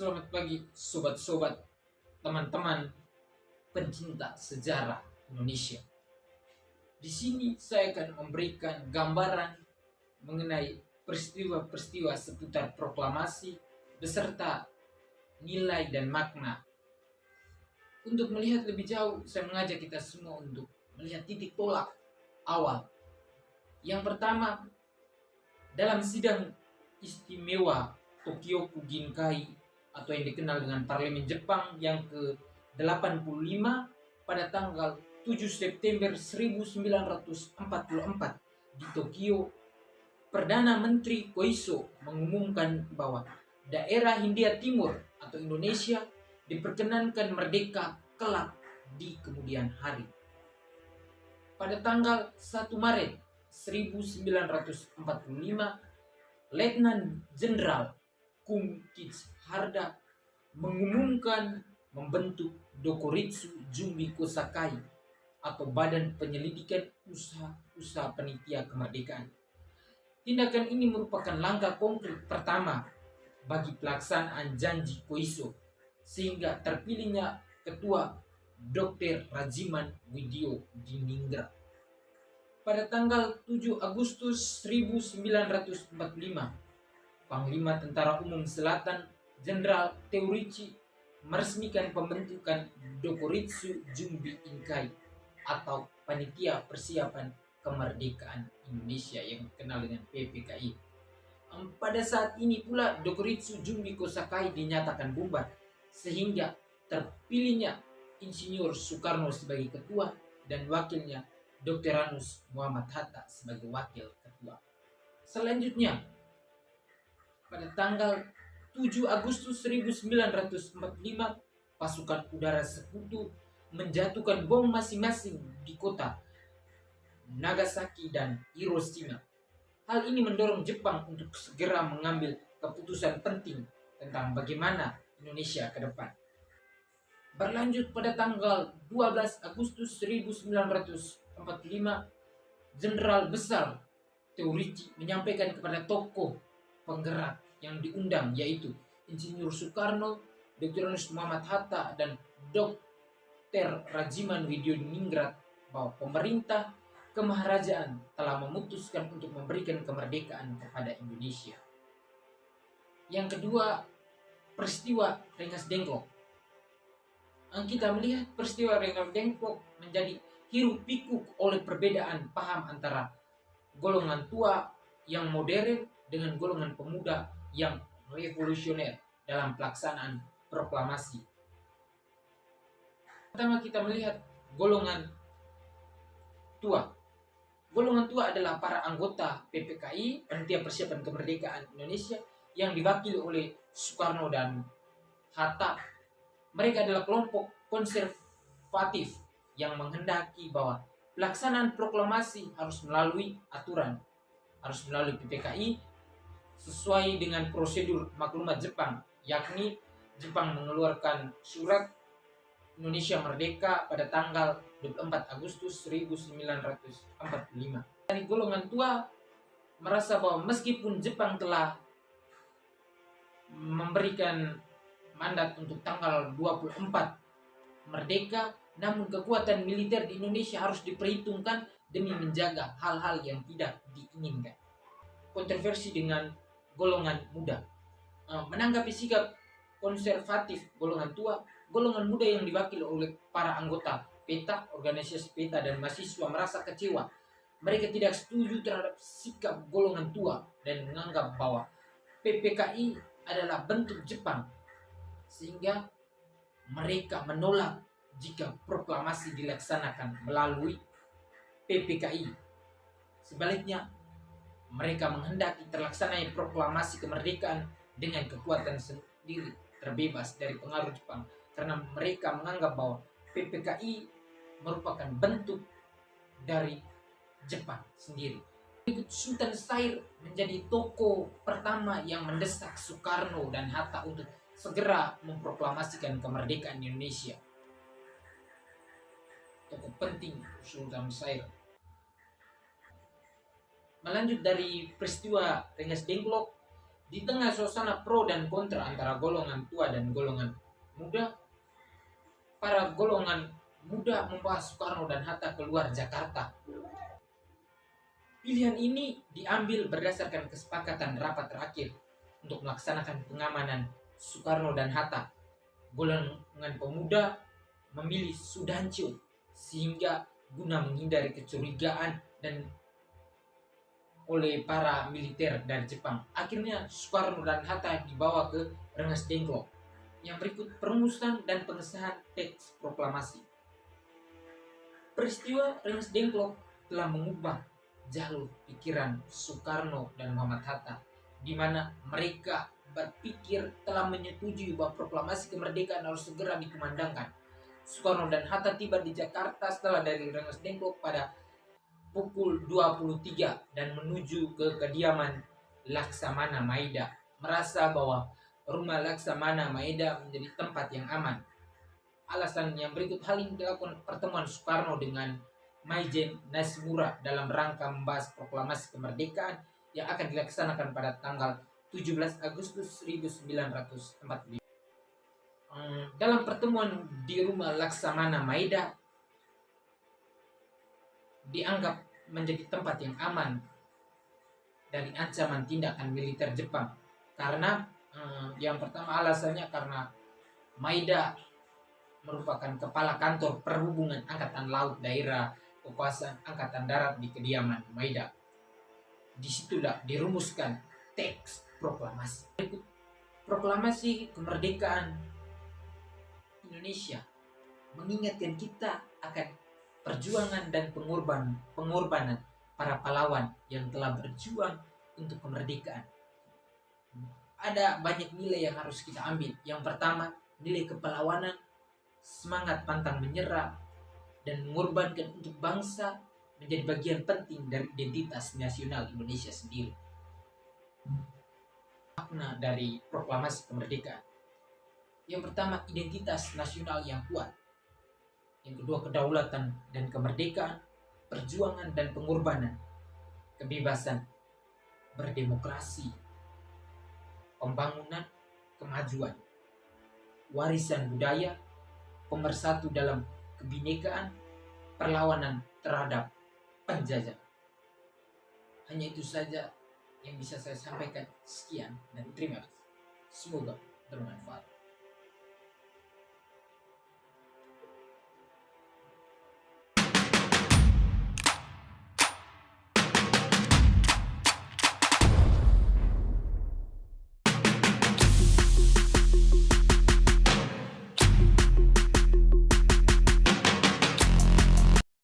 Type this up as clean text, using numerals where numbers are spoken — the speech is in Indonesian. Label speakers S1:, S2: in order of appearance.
S1: Selamat pagi sobat-sobat, teman-teman pencinta sejarah Indonesia. Di sini saya akan memberikan gambaran mengenai peristiwa-peristiwa seputar proklamasi beserta nilai dan makna. Untuk melihat lebih jauh, saya mengajak kita semua untuk melihat titik tolak awal. Yang pertama, dalam sidang istimewa Tokyoku Ginkai atau yang dikenal dengan Parlemen Jepang yang ke-85 pada tanggal 7 September 1944 di Tokyo, Perdana Menteri Koiso mengumumkan bahwa daerah Hindia Timur atau Indonesia diperkenankan merdeka kelak di kemudian hari. Pada tanggal 1 Maret 1945, Letnan Jenderal Kum Kich Harda mengumumkan membentuk Dokuritsu Jumbi Kosakai atau Badan Penyelidikan Usaha Panitia Kemerdekaan. Tindakan ini merupakan langkah konkret pertama bagi pelaksanaan janji Koiso sehingga terpilihnya Ketua Dr. Rajiman Widyodiningrat. Pada tanggal 7 Agustus 1945, Panglima Tentara Umum Selatan Jenderal Teurichi meresmikan pembentukan Dokuritsu Jumbi Inkai atau Panitia Persiapan Kemerdekaan Indonesia yang dikenal dengan PPKI. Pada saat ini pula Dokuritsu Jumbi Kosakai dinyatakan bubar sehingga terpilihnya Insinyur Soekarno sebagai ketua dan wakilnya Dr. Anus Muhammad Hatta sebagai wakil ketua. Selanjutnya, pada tanggal 7 Agustus 1945, pasukan udara sekutu menjatuhkan bom masing-masing di kota Nagasaki dan Hiroshima. Hal ini mendorong Jepang untuk segera mengambil keputusan penting tentang bagaimana Indonesia ke depan. Berlanjut pada tanggal 12 Agustus 1945, Jenderal Besar Teurichi menyampaikan kepada tokoh penggerak yang diundang yaitu Insinyur Soekarno, Dr. Anus Muhammad Hatta, dan Dr. Rajiman Widyodiningrat bahwa pemerintah kemaharajaan telah memutuskan untuk memberikan kemerdekaan kepada Indonesia. Yang kedua, peristiwa Rengas Dengklok. Kita melihat peristiwa Rengas Dengklok menjadi hiruk pikuk oleh perbedaan paham antara golongan tua yang modern dengan golongan pemuda yang revolusioner dalam pelaksanaan proklamasi. Pertama kita melihat golongan tua. Golongan tua adalah para anggota PPKI, Panitia Persiapan Kemerdekaan Indonesia, yang diwakili oleh Soekarno dan Hatta. Mereka adalah kelompok konservatif yang menghendaki bahwa pelaksanaan proklamasi harus melalui aturan, harus melalui PPKI sesuai dengan prosedur maklumat Jepang, yakni Jepang mengeluarkan surat Indonesia Merdeka pada tanggal 24 Agustus 1945. Dari golongan tua merasa bahwa meskipun Jepang telah memberikan mandat untuk tanggal 24 merdeka, namun kekuatan militer di Indonesia harus diperhitungkan demi menjaga hal-hal yang tidak diinginkan. Kontroversi dengan golongan muda. Menanggapi sikap konservatif golongan tua, golongan muda yang diwakili oleh para anggota PETA, organisasi PETA dan mahasiswa merasa kecewa. Mereka tidak setuju terhadap sikap golongan tua dan menganggap bahwa PPKI adalah bentuk Jepang, sehingga mereka menolak jika proklamasi dilaksanakan melalui PPKI. Sebaliknya, mereka menghendaki terlaksananya proklamasi kemerdekaan dengan kekuatan sendiri, terbebas dari pengaruh Jepang, karena mereka menganggap bahwa PPKI merupakan bentuk dari Jepang sendiri. Sultan Syahrir menjadi tokoh pertama yang mendesak Soekarno dan Hatta untuk segera memproklamasikan kemerdekaan Indonesia. Tokoh penting Sultan Syahrir. Melanjut dari peristiwa Rengas Dengklok, Di tengah suasana pro dan kontra antara golongan tua dan golongan muda, para golongan muda membawa Soekarno dan Hatta keluar Jakarta. Pilihan ini diambil berdasarkan kesepakatan rapat terakhir untuk melaksanakan pengamanan Soekarno dan Hatta. Golongan pemuda memilih Sudancio sehingga guna menghindari kecurigaan dan oleh para militer dari Jepang. Akhirnya Soekarno dan Hatta dibawa ke Rengas Dengklok yang berikut perumusan dan pengesahan teks proklamasi. Peristiwa Rengas Dengklok telah mengubah jalur pikiran Soekarno dan Muhammad Hatta, di mana mereka berpikir telah menyetujui bahwa proklamasi kemerdekaan harus segera dikumandangkan. Soekarno dan Hatta tiba di Jakarta setelah dari Rengas Dengklok pada pukul 23 dan menuju ke kediaman Laksamana Maeda, merasa bahwa rumah Laksamana Maeda menjadi tempat yang aman. Alasan yang berikut hal ini dilakukan pertemuan Soekarno dengan Maijen Nasmura dalam rangka membahas proklamasi kemerdekaan yang akan dilaksanakan pada tanggal 17 Agustus 1945. Dalam pertemuan di rumah Laksamana Maeda dianggap menjadi tempat yang aman dari ancaman tindakan militer Jepang karena yang pertama alasannya karena Maeda merupakan kepala kantor perhubungan Angkatan Laut daerah kekuasaan Angkatan Darat di kediaman Maeda. Disitulah dirumuskan teks proklamasi. Proklamasi kemerdekaan Indonesia mengingatkan kita akan perjuangan dan pengorbanan para pahlawan yang telah berjuang untuk kemerdekaan. Ada banyak nilai yang harus kita ambil. Yang pertama, nilai kepahlawanan, semangat pantang menyerah, dan mengorbankan untuk bangsa menjadi bagian penting dari identitas nasional Indonesia sendiri. Makna dari proklamasi kemerdekaan. Yang pertama, identitas nasional yang kuat. Yang kedua, kedaulatan dan kemerdekaan, perjuangan dan pengorbanan, kebebasan, berdemokrasi, pembangunan, kemajuan, warisan budaya, pemersatu dalam kebinekaan, perlawanan terhadap penjajah. Hanya itu saja yang bisa saya sampaikan. Sekian dan terima kasih. Semoga bermanfaat.